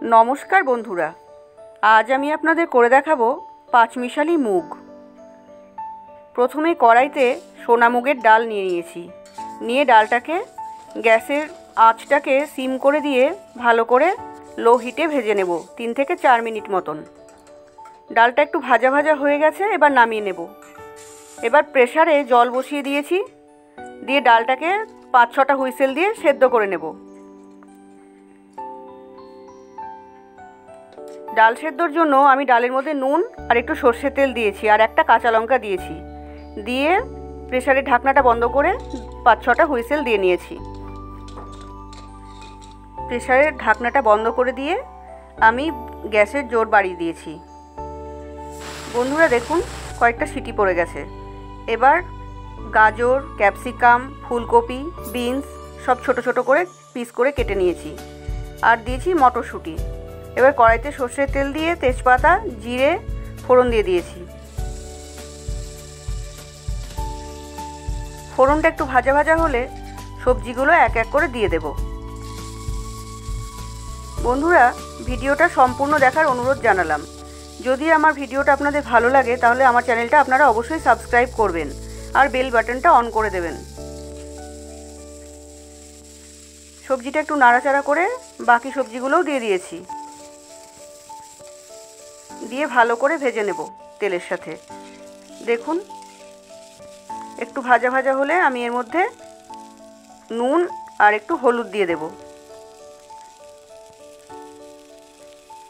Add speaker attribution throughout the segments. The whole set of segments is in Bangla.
Speaker 1: नमस्कार बंधुरा, आज आमी आपनादेर करे देखाबो पाँचमिशाली मुग। प्रथमे कड़ाईते सोना मुगेर डाल निये नियेछि, निये डालटाके गैसेर आँचटाके सिम करे दिए भालो करे लो हिटे भेजे नेब 3 থেকে 4 मिनट मतन। डालटा एकटु भाजा भाजा हये गेछे, एबार नामिये नेब। एबार प्रेसारे जल बसिए दिएछि, दिए डालटाके 5-6टा हुइसेल दिए सेদ্ধ करे नेब। डाल सेद्धर जोन्नो आमी डालेर मध्य नुन और एकटु सर्षेर तेल दिएछि और एकटा काँचा लंका दिएछि, दिए प्रेसारेर ढाकनाटा बंद करे 5-6टा हुइसेल दिए निएछि। प्रेसारेर ढाकनाटा बंद करे दिए आमी ग्यासेर जोर बाड़िये दिएछि। बंधुरा देखुन कयेकटा सीटी पड़े गेछे। एबार गाजर, क्यापसिकाम, फुलकपि, बिन्स सब छोटो छोटो करे पिस करे केटे निएछि और दिएछि मटरशुटी। एबार कड़ाईते सर्षेर तेल दिए तेजपाता जिरे फोड़न दिए दिएछि। फोड़नटा एकटु भाजा भाजा होले सब्जिगुलो एक एक करे दिए देब। बंधुरा भिडियोटा सम्पूर्ण देखार अनुरोध जानालाम। यदि आमार भिडियोटा आपनादेर भालो लागे ताहले आमार चैनेलटा आपनारा अवश्यई सबस्क्राइब करबेन और बेल बाटनटा अन करे देबेन। सब्जिटा एकटु नाड़ाचाड़ा करे बाकी सब्जिगुलोও दिए दिएछि, दिए भालो करे भेजे नेब तेलेर साथे। देखुन एकटु भाजा भाजा होले आमी एर मध्य नुन और एकटु हलुद दिए देब।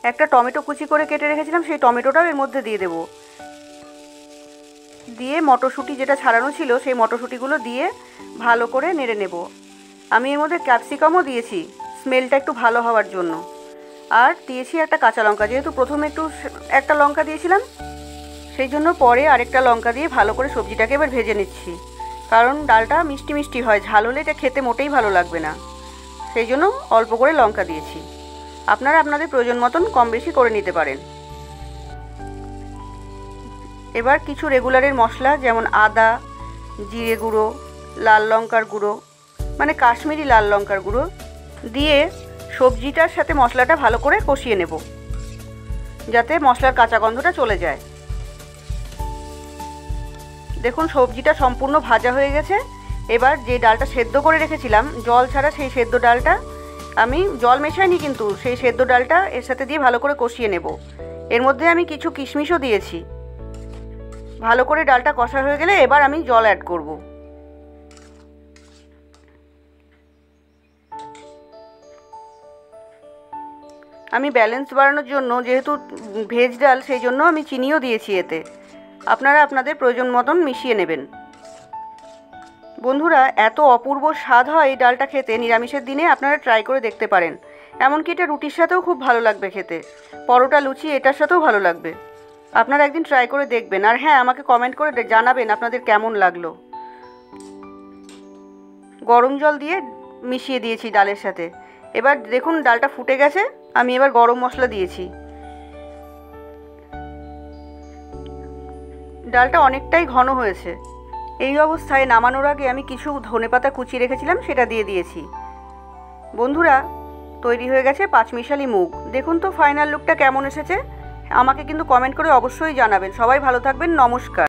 Speaker 1: একটা টমেটো কুচি করে কেটে রেখেছিলাম, সেই টমেটোটাও এর মধ্যে দিয়ে দেব। দিয়ে মটরশুঁটি যেটা ছাড়ানো ছিল সেই মটরশুঁটিগুলো দিয়ে ভালো করে নেড়ে নেব। আমি এর মধ্যে ক্যাপসিকামও দিয়েছি স্মেলটা একটু ভালো হওয়ার জন্য, আর দিয়েছি একটা কাঁচা লঙ্কা। যেহেতু প্রথমে একটু একটা লঙ্কা দিয়েছিলাম সেই জন্য পরে আরেকটা লঙ্কা দিয়ে ভালো করে সবজিটাকে এবার ভেজে নিচ্ছি, কারণ ডালটা মিষ্টি মিষ্টি হয়, ঝাল হলে এটা খেতে মোটেই ভালো লাগবে না, সেই জন্য অল্প করে লঙ্কা দিয়েছি। আপনারা আপনাদের প্রয়োজন মতন কম বেশি করে নিতে পারেন। এবার কিছু রেগুলারের মশলা যেমন আদা, জিরে গুঁড়ো, লাল লঙ্কার গুঁড়ো মানে কাশ্মীরি লাল লঙ্কার গুঁড়ো দিয়ে সবজিটার সাথে মশলাটা ভালো করে কষিয়ে নেব, যাতে মশলার কাঁচা গন্ধটা চলে যায়। দেখুন সবজিটা সম্পূর্ণ ভাজা হয়ে গেছে। এবার যে ডালটা সেদ্ধ করে রেখেছিলাম জল ছাড়া, সেই সেদ্ধ ডালটা আমি জল মেশাইনি, কিন্তু সেই সেদ্ধ ডালটা এর সাথে দিয়ে ভালো করে কষিয়ে নেব। এর মধ্যে আমি কিছু কিশমিশও দিয়েছি। ভালো করে ডালটা কষা হয়ে গেলে এবার আমি জল অ্যাড করব। আমি ব্যালেন্স বাড়ানোর জন্য, যেহেতু ভেজ ডাল, সেই জন্য আমি চিনিও দিয়েছি এতে। আপনারা আপনাদের প্রয়োজন মতন মিশিয়ে নেবেন। বন্ধুরা এত অপূর্ব স্বাদ হয় এই ডালটা খেতে, নিরামিষের দিনে আপনারা ট্রাই করে দেখতে পারেন। এমনকি এটা রুটির সাথেও খুব ভালো লাগবে খেতে, পরোটা, লুচি এটার সাথেও ভালো লাগবে। আপনারা একদিন ট্রাই করে দেখবেন, আর হ্যাঁ আমাকে কমেন্ট করে জানাবেন আপনাদের কেমন লাগলো। গরম জল দিয়ে মিশিয়ে দিয়েছি ডালের সাথে। এবার দেখুন ডালটা ফুটে গেছে, আমি এবার গরম মশলা দিয়েছি। ডালটা অনেকটাই ঘন হয়েছে। এই অবস্থায় নামানোর আগে আমি কিছু ধনেপাতা কুচিয়ে রেখেছিলাম, সেটা দিয়ে দিয়েছি। বন্ধুরা তৈরি হয়ে গেছে পাঁচমিশালি মুগ। দেখুন তো ফাইনাল লুকটা কেমন এসেছে, আমাকে কিন্তু কমেন্ট করে অবশ্যই জানাবেন। সবাই ভালো থাকবেন, নমস্কার।